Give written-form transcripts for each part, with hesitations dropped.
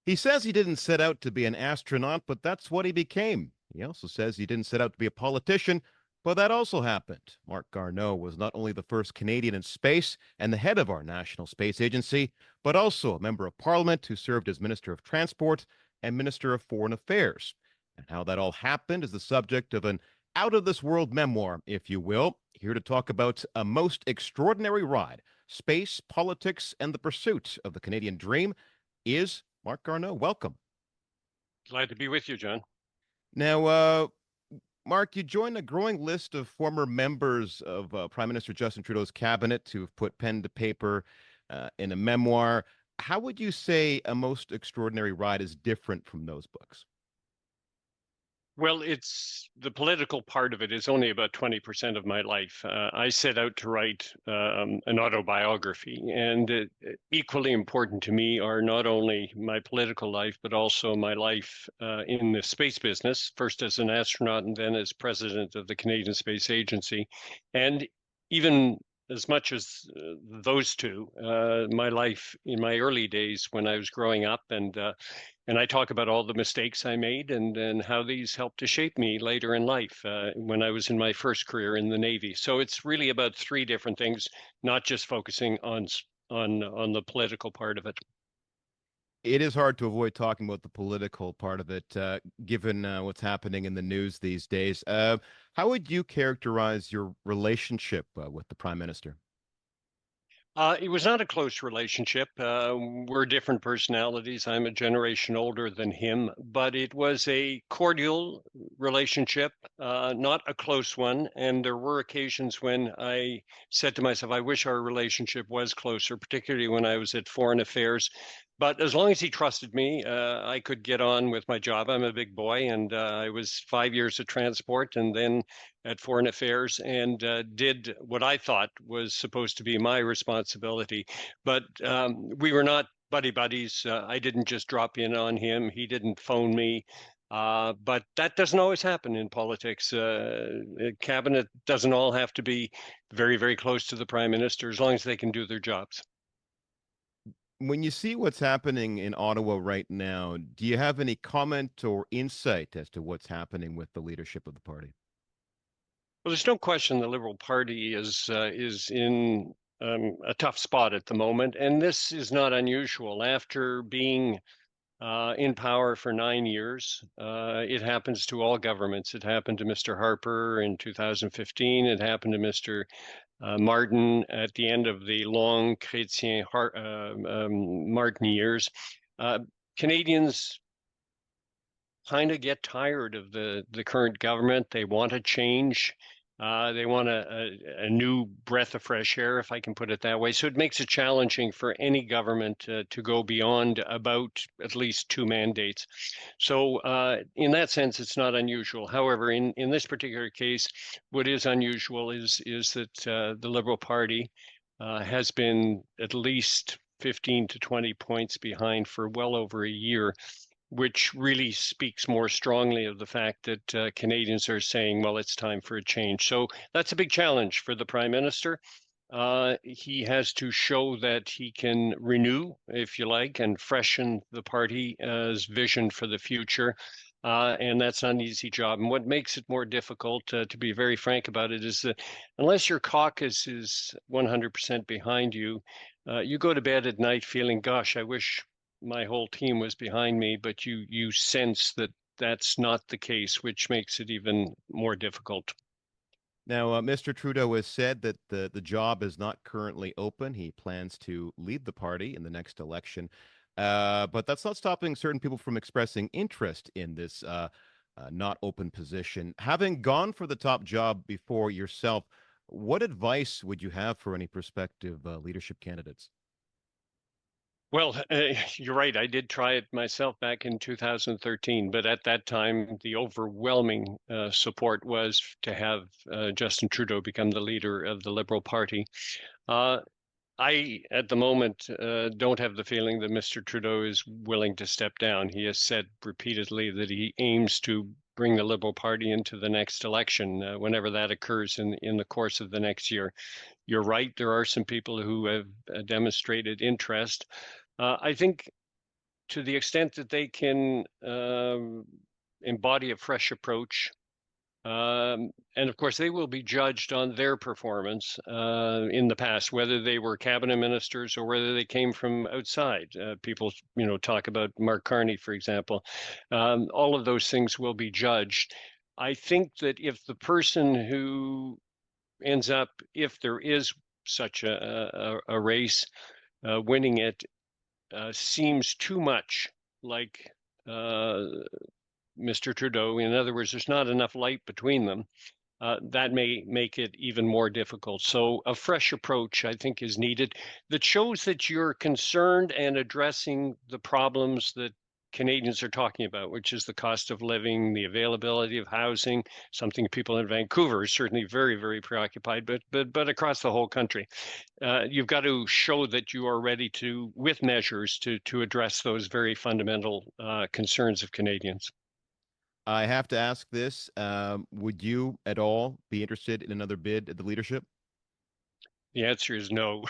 He says he didn't set out to be an astronaut, but that's what he became. He also says he didn't set out to be a politician, but that also happened. Marc Garneau was not only the first Canadian in space and the head of our National Space Agency, but also a member of Parliament who served as Minister of Transport and Minister of Foreign Affairs. And how that all happened is the subject of an out of this world memoir, if you will. Here to talk about a most extraordinary ride, space, politics, and the pursuit of the Canadian dream is Marc Garneau. Welcome. Glad to be with you, John. Now, Marc, you join a growing list of former members of Prime Minister Justin Trudeau's cabinet who have put pen to paper in a memoir. How would you say A Most Extraordinary Ride is different from those books? Well, it's the political part of it is only about 20% of my life. I set out to write an autobiography, and equally important to me are not only my political life, but also my life in the space business, first as an astronaut and then as president of the Canadian Space Agency. And even as much as those two, my life in my early days when I was growing up, and I talk about all the mistakes I made and how these helped to shape me later in life when I was in my first career in the Navy. So it's really about three different things, not just focusing on the political part of it. It is hard to avoid talking about the political part of it, given what's happening in the news these days. How would you characterize your relationship with the Prime Minister? It was not a close relationship. We're different personalities. I'm a generation older than him, but it was a cordial relationship, not a close one. And there were occasions when I said to myself, I wish our relationship was closer, particularly when I was at Foreign Affairs. But as long as he trusted me, I could get on with my job. I'm a big boy, and I was 5 years at transport and then at Foreign Affairs, and did what I thought was supposed to be my responsibility. But we were not buddy buddies. I didn't just drop in on him. He didn't phone me. But that doesn't always happen in politics. Cabinet doesn't all have to be very, very close to the Prime Minister as long as they can do their jobs. When you see what's happening in Ottawa right now, do you have any comment or insight as to what's happening with the leadership of the party? Well, there's no question the Liberal Party is in a tough spot at the moment, and this is not unusual. After being in power for 9 years, it happens to all governments. It happened to Mr. Harper in 2015. It happened to Mr. Martin at the end of the long Chrétien Martin years. Canadians kind of get tired of the current government. They want a change. They want a new breath of fresh air, if I can put it that way. So it makes it challenging for any government to go beyond about at least 2 mandates. So in that sense, it's not unusual. However, in this particular case, what is unusual is that the Liberal Party has been at least 15 to 20 points behind for well over a year, which really speaks more strongly of the fact that Canadians are saying, well, it's time for a change. So that's a big challenge for the Prime Minister. He has to show that he can renew, if you like, and freshen the party's vision for the future. And that's not an easy job. And what makes it more difficult, to be very frank about it, is that unless your caucus is 100% behind you, you go to bed at night feeling, gosh, I wish my whole team was behind me, but you sense that that's not the case, which makes it even more difficult. Now, Mr. Trudeau has said that the job is not currently open. He plans to lead the party in the next election. But that's not stopping certain people from expressing interest in this not open position. Having gone for the top job before yourself, what advice would you have for any prospective leadership candidates? Well, you're right. I did try it myself back in 2013, but at that time, the overwhelming support was to have Justin Trudeau become the leader of the Liberal Party. I, at the moment, don't have the feeling that Mr. Trudeau is willing to step down. He has said repeatedly that he aims to bring the Liberal Party into the next election, whenever that occurs in the course of the next year. You're right, there are some people who have demonstrated interest. I think to the extent that they can embody a fresh approach. And of course, they will be judged on their performance in the past, whether they were cabinet ministers or whether they came from outside. People, talk about Marc Garneau, for example. All of those things will be judged. I think that if the person who ends up, if there is such a race, winning it seems too much like Mr. Trudeau. In other words, there's not enough light between them. That may make it even more difficult. So a fresh approach, I think, is needed that shows that you're concerned and addressing the problems that Canadians are talking about, which is the cost of living, the availability of housing, something people in Vancouver are certainly very, very preoccupied, but across the whole country. You've got to show that you are ready to, with measures, to address those very fundamental concerns of Canadians. I have to ask this. Would you at all be interested in another bid at the leadership? The answer is no.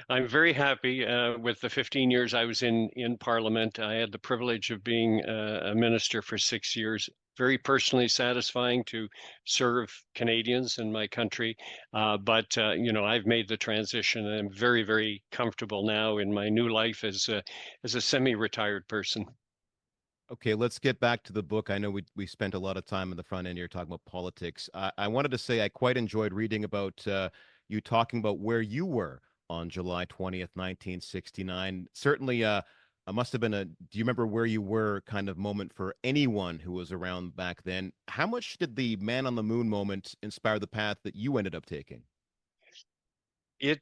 I'm very happy with the 15 years I was in Parliament. I had the privilege of being a minister for 6 years. Very personally satisfying to serve Canadians in my country. But I've made the transition, and I'm very, very comfortable now in my new life as a semi-retired person. Okay, let's get back to the book. I know we spent a lot of time in the front end here talking about politics. I wanted to say I quite enjoyed reading about you talking about where you were on July 20th, 1969. Certainly, it must have been do you remember where you were kind of moment for anyone who was around back then? How much did the man on the moon moment inspire the path that you ended up taking? It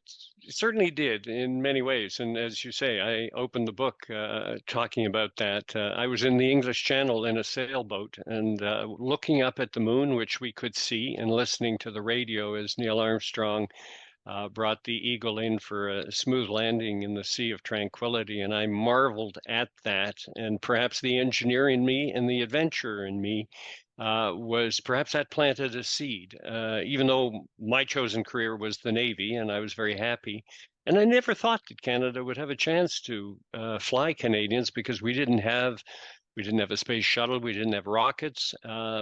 certainly did in many ways. And as you say, I opened the book talking about that. I was in the English Channel in a sailboat and looking up at the moon, which we could see, and listening to the radio as Neil Armstrong brought the Eagle in for a smooth landing in the Sea of Tranquility. And I marveled at that. And perhaps the engineer in me and the adventurer in me was perhaps that planted a seed, even though my chosen career was the Navy and I was very happy. And I never thought that Canada would have a chance to fly Canadians because we didn't have a space shuttle. We didn't have rockets.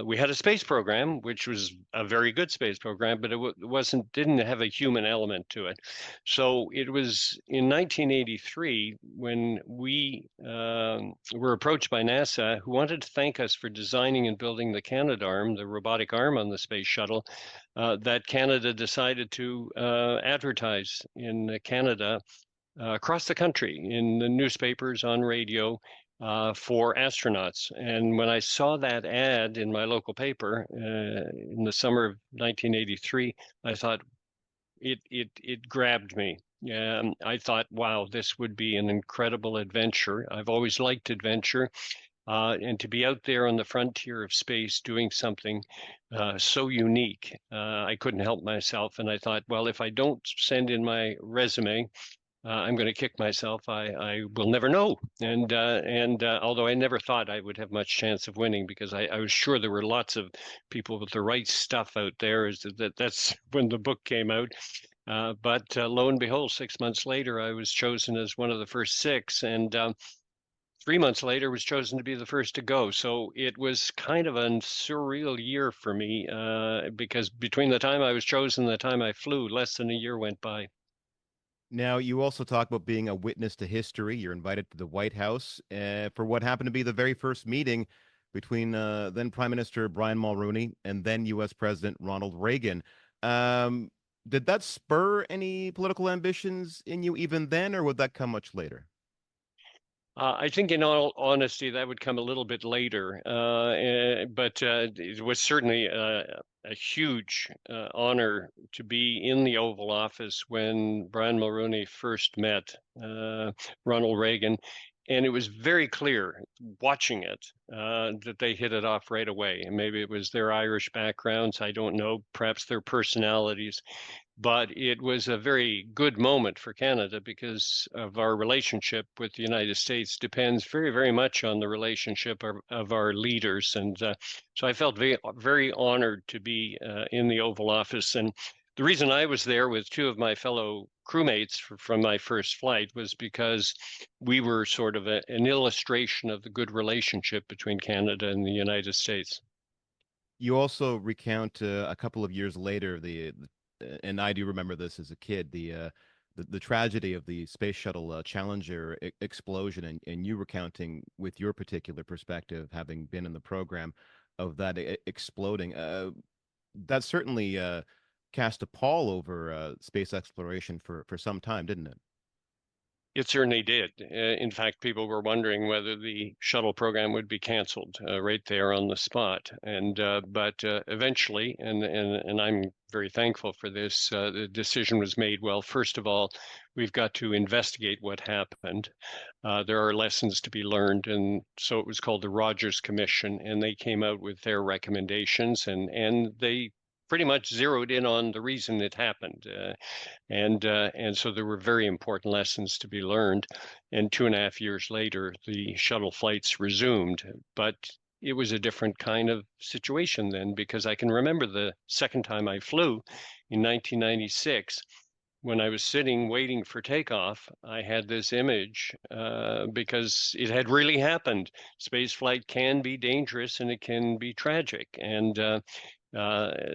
We had a space program, which was a very good space program, but it didn't have a human element to it. So it was in 1983 when we were approached by NASA, who wanted to thank us for designing and building the Canadarm, the robotic arm on the space shuttle, that Canada decided to advertise in Canada across the country in the newspapers, on radio, for astronauts. And when I saw that ad in my local paper in the summer of 1983, I thought it grabbed me. I thought, wow, this would be an incredible adventure. I've always liked adventure. And to be out there on the frontier of space doing something so unique, I couldn't help myself. And I thought, well, if I don't send in my resume, I'm going to kick myself. I will never know. And although I never thought I would have much chance of winning, because I was sure there were lots of people with the right stuff out there. That's when the book came out. But lo and behold, 6 months later, I was chosen as one of the first six, and 3 months later was chosen to be the first to go. So it was kind of a surreal year for me because between the time I was chosen and the time I flew, less than a year went by. Now, you also talk about being a witness to history. You're invited to the White House for what happened to be the very first meeting between then Prime Minister Brian Mulroney and then U.S. President Ronald Reagan. Did that spur any political ambitions in you even then, or would that come much later? I think, in all honesty, that would come a little bit later, but it was certainly a huge honor to be in the Oval Office when Brian Mulroney first met Ronald Reagan. And it was very clear watching it that they hit it off right away. And maybe it was their Irish backgrounds. I don't know, perhaps their personalities. But it was a very good moment for Canada because of our relationship with the United States depends very, very much on the relationship of our leaders. And so I felt very, very honored to be in the Oval Office. And the reason I was there with two of my fellow crewmates from my first flight was because we were sort of an illustration of the good relationship between Canada and the United States. You also recount a couple of years later and I do remember this as a kid, the tragedy of the space shuttle Challenger explosion, and you recounting with your particular perspective, having been in the program of that exploding. That certainly cast a pall over space exploration for some time, didn't it? It certainly did. In fact, people were wondering whether the shuttle program would be canceled right there on the spot. But eventually, and I'm very thankful for this, the decision was made. Well, first of all, we've got to investigate what happened. There are lessons to be learned, and so it was called the Rogers Commission, and they came out with their recommendations, and they pretty much zeroed in on the reason it happened. And so there were very important lessons to be learned. And 2.5 years later, the shuttle flights resumed. But it was a different kind of situation then, because I can remember the second time I flew in 1996. When I was sitting waiting for takeoff, I had this image because it had really happened. Space flight can be dangerous and it can be tragic.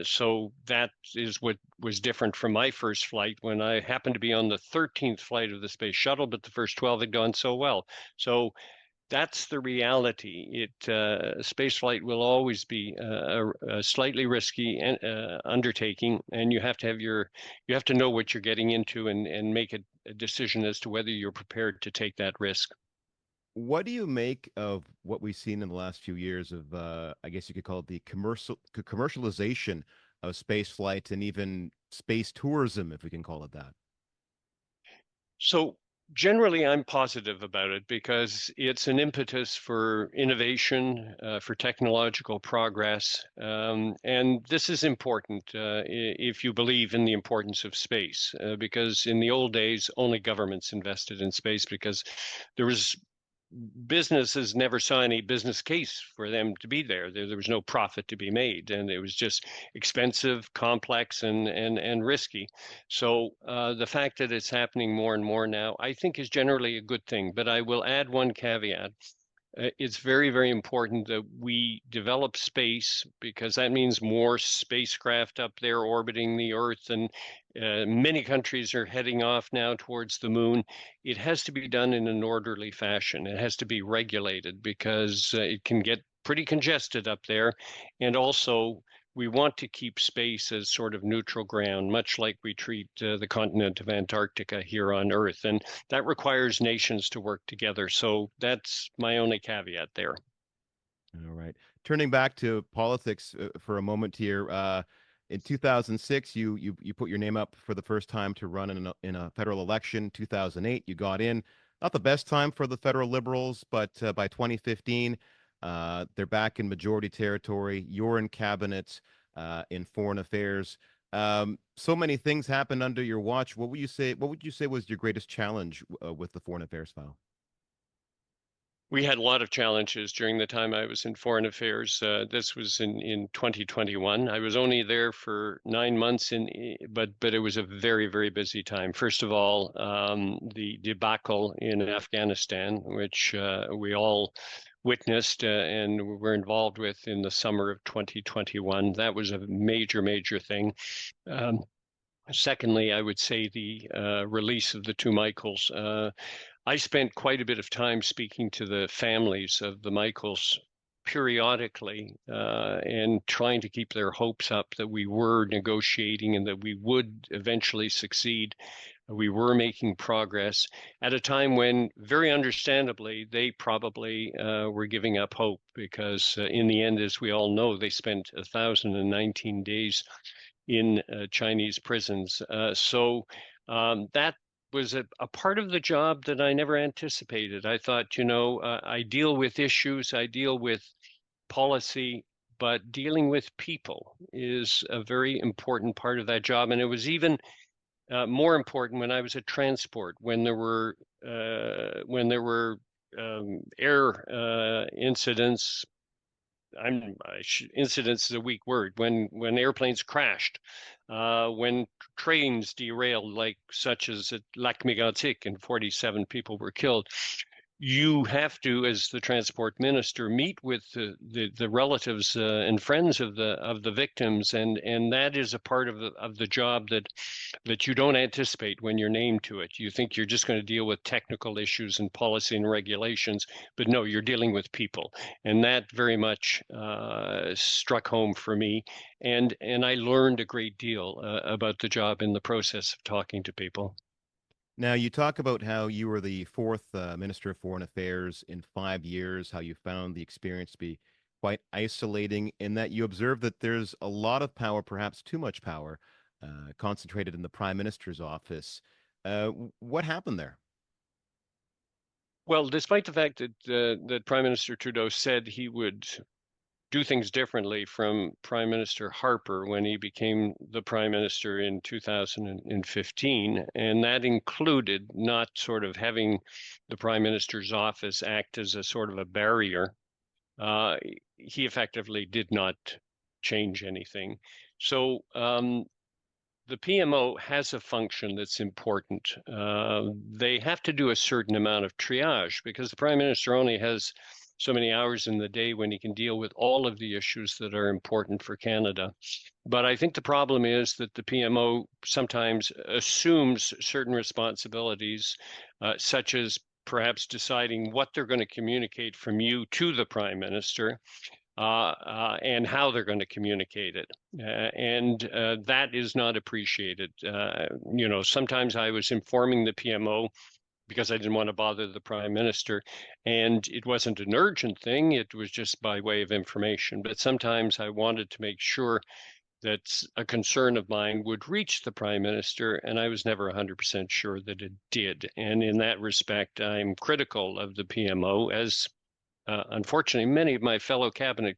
So that is what was different from my first flight when I happened to be on the 13th flight of the space shuttle, but the first 12 had gone so well. So that's the reality. Space flight will always be a slightly risky undertaking, and you have to know what you're getting into and make a decision as to whether you're prepared to take that risk. What do you make of what we've seen in the last few years of, I guess you could call it the commercialization of space flight and even space tourism, if we can call it that? So generally, I'm positive about it because it's an impetus for innovation, for technological progress. And this is important if you believe in the importance of space, because in the old days, only governments invested in space because there was businesses never saw any business case for them to be there. There was no profit to be made, and it was just expensive, complex, and risky. So the fact that it's happening more and more now, I think, is generally a good thing. But I will add one caveat. It's very, very important that we develop space because that means more spacecraft up there orbiting the Earth, and many countries are heading off now towards the moon. It has to be done in an orderly fashion. It has to be regulated because it can get pretty congested up there. And also, we want to keep space as sort of neutral ground, much like we treat the continent of Antarctica here on Earth. And that requires nations to work together. So that's my only caveat there. All right. Turning back to politics for a moment here. In 2006, you put your name up for the first time to run in a federal election. 2008, you got in. Not the best time for the federal Liberals, but by 2015, they're back in majority territory. You're in cabinet, in foreign affairs. So many things happened under your watch. What would you say? What would you say was your greatest challenge with the foreign affairs file? We had a lot of challenges during the time I was in foreign affairs. This was in 2021. I was only there for 9 months, but it was a very, very busy time. First of all, the debacle in Afghanistan, which we all witnessed and were involved with in the summer of 2021. That was a major, major thing. Secondly, I would say the release of the two Michaels. I spent quite a bit of time speaking to the families of the Michaels periodically and trying to keep their hopes up that we were negotiating and that we would eventually succeed. We were making progress at a time when, very understandably, they probably were giving up hope because, in the end, as we all know, they spent 1,019 days in Chinese prisons. So that was a part of the job that I never anticipated. I thought, I deal with issues, I deal with policy, but dealing with people is a very important part of that job. And it was even more important when I was at transport, when there were air incidents. Incidents is a weak word. When airplanes crashed, when trains derailed, like such as at Lac Mégantic, and 47 people were killed. You have to, as the transport minister, meet with the relatives and friends of the victims, and that is a part of the job that you don't anticipate when you're named to it. You think you're just going to deal with technical issues and policy and regulations, but no, you're dealing with people, and that very much struck home for me, and I learned a great deal about the job in the process of talking to people. Now, you talk about how you were the fourth Minister of Foreign Affairs in 5 years, how you found the experience to be quite isolating, in that you observe that there's a lot of power, perhaps too much power, concentrated in the Prime Minister's office. What happened there? Well, despite the fact that Prime Minister Trudeau said he would do things differently from Prime Minister Harper when he became the Prime Minister in 2015, and that included not sort of having the Prime Minister's office act as a sort of a barrier. Uh, he effectively did not change anything. So the PMO has a function that's important. They have to do a certain amount of triage because the Prime Minister only has so many hours in the day when he can deal with all of the issues that are important for Canada. But I think the problem is that the PMO sometimes assumes certain responsibilities, such as perhaps deciding what they're going to communicate from you to the Prime Minister, and how they're going to communicate it. And that is not appreciated. Sometimes I was informing the PMO because I didn't want to bother the Prime Minister, and it wasn't an urgent thing, it was just by way of information. But sometimes I wanted to make sure that a concern of mine would reach the Prime Minister, and I was never 100% sure that it did. And in that respect, I'm critical of the PMO, as unfortunately, many of my fellow cabinet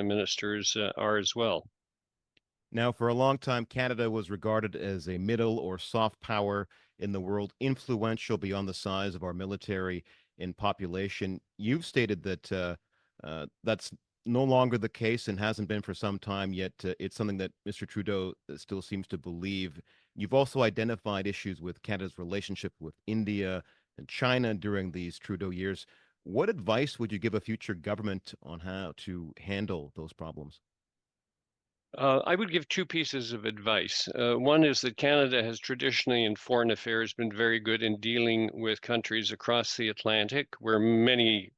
ministers are as well. Now, for a long time, Canada was regarded as a middle or soft power in the world, influential beyond the size of our military in population. You've stated that that's no longer the case and hasn't been for some time, yet it's something that Mr. Trudeau still seems to believe. You've also identified issues with Canada's relationship with India and China during these Trudeau years. What advice would you give a future government on how to handle those problems? I would give two pieces of advice. One is that Canada has traditionally in foreign affairs been very good in dealing with countries across the Atlantic, where many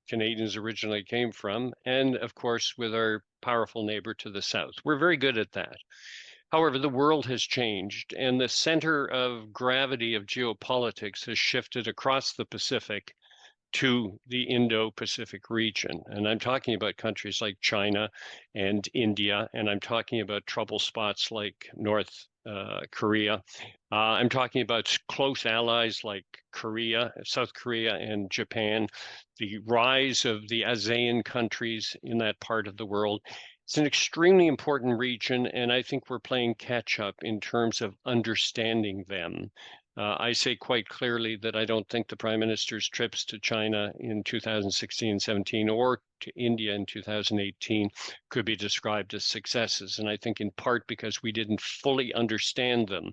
Canadians originally came from, and of course with our powerful neighbor to the south. We're very good at that. However, the world has changed, and the center of gravity of geopolitics has shifted across the Pacific to the Indo-Pacific region. And I'm talking about countries like China and India, and I'm talking about trouble spots like North Korea. I'm talking about close allies like Korea, South Korea, and Japan, the rise of the ASEAN countries in that part of the world. It's an extremely important region, and I think we're playing catch up in terms of understanding them. I say quite clearly that I don't think the Prime Minister's trips to China in 2016, 17, or to India in 2018 could be described as successes. And I think in part because we didn't fully understand them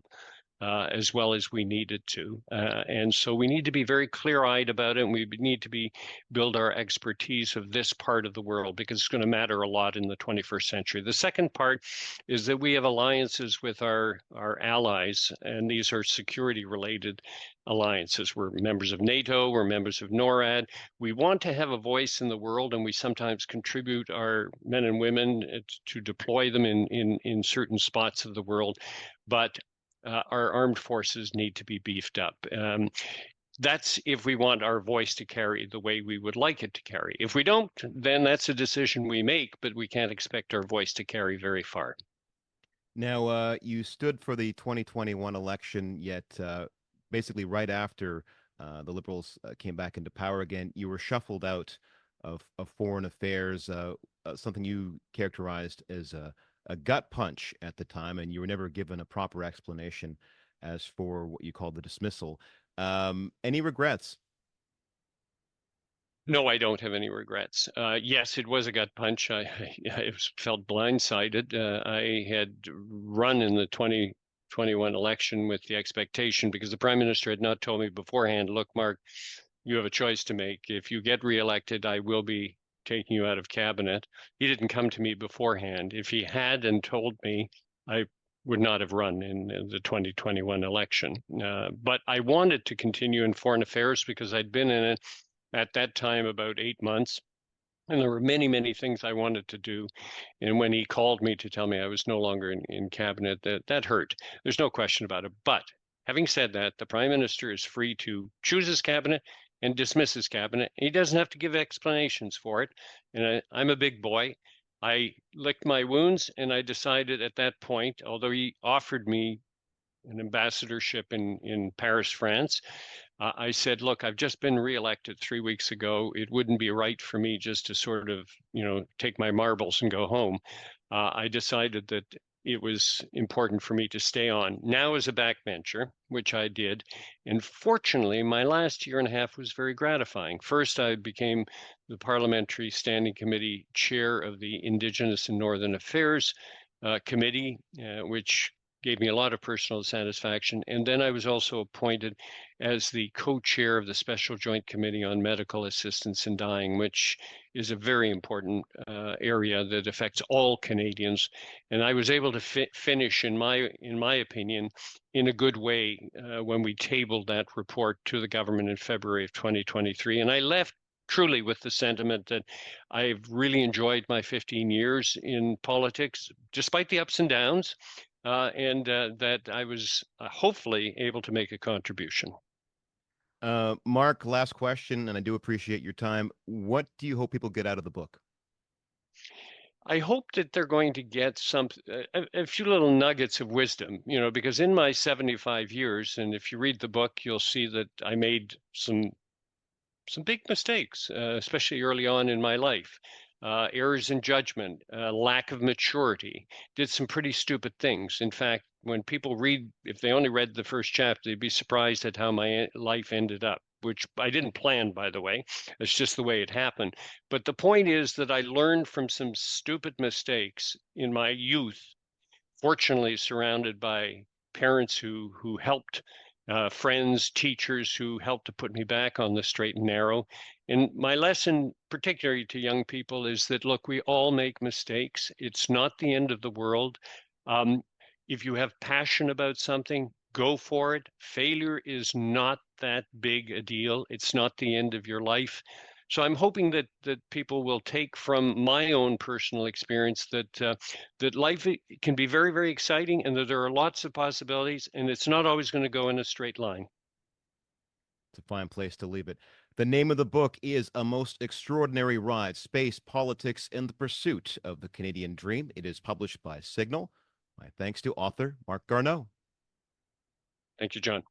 as well as we needed to. And so we need to be very clear-eyed about it, and we need to build our expertise of this part of the world because it's going to matter a lot in the 21st century. The second part is that we have alliances with our allies, and these are security-related alliances. We're members of NATO, we're members of NORAD. We want to have a voice in the world, and we sometimes contribute our men and women to deploy them in certain spots of the world. But our armed forces need to be beefed up. That's if we want our voice to carry the way we would like it to carry. If we don't, then that's a decision we make, but we can't expect our voice to carry very far. Now, you stood for the 2021 election, yet basically right after the Liberals came back into power again, you were shuffled out of foreign affairs, something you characterized as a gut punch at the time, and you were never given a proper explanation as for what you called the dismissal. Any regrets? No, I don't have any regrets. Yes, it was a gut punch. I felt blindsided. I had run in the 2021 election with the expectation, because the Prime Minister had not told me beforehand, look, Mark, you have a choice to make. If you get reelected, I will be taking you out of cabinet. He didn't come to me beforehand. If he had and told me, I would not have run in the 2021 election. But I wanted to continue in foreign affairs because I'd been in it at that time about 8 months. And there were many, many things I wanted to do. And when he called me to tell me I was no longer in cabinet, that hurt. There's no question about it. But having said that, the Prime Minister is free to choose his cabinet and dismiss his cabinet. He doesn't have to give explanations for it. And I'm a big boy. I licked my wounds, and I decided at that point, although he offered me an ambassadorship in Paris, France, I said, look, I've just been reelected 3 weeks ago. It wouldn't be right for me just to sort of, take my marbles and go home. I decided that it was important for me to stay on. Now as a backbencher, which I did. And fortunately, my last year and a half was very gratifying. First, I became the Parliamentary Standing Committee chair of the Indigenous and Northern Affairs Committee, which gave me a lot of personal satisfaction. And then I was also appointed as the co-chair of the Special Joint Committee on Medical Assistance in Dying, which is a very important area that affects all Canadians. And I was able to finish, in my opinion, in a good way when we tabled that report to the government in February of 2023. And I left truly with the sentiment that I've really enjoyed my 15 years in politics, despite the ups and downs, and that I was hopefully able to make a contribution. Mark, last question, and I do appreciate your time. What do you hope people get out of the book? I hope that they're going to get a few little nuggets of wisdom, because in my 75 years, and if you read the book, you'll see that I made some big mistakes, especially early on in my life. Errors in judgment, lack of maturity, did some pretty stupid things. In fact, when people read, if they only read the first chapter, they'd be surprised at how my life ended up, which I didn't plan, by the way. It's just the way it happened. But the point is that I learned from some stupid mistakes in my youth, fortunately surrounded by parents who helped, friends, teachers who helped to put me back on the straight and narrow. And my lesson, particularly to young people, is that, look, we all make mistakes. It's not the end of the world. Um, if you have passion about something, go for it. Failure is not that big a deal. It's not the end of your life. So I'm hoping that people will take from my own personal experience that life can be very, very exciting, and that there are lots of possibilities, and it's not always going to go in a straight line. It's a fine place to leave it. The name of the book is A Most Extraordinary Ride: Space, Politics, and the Pursuit of the Canadian Dream. It is published by Signal. My thanks to author Marc Garneau. Thank you, John.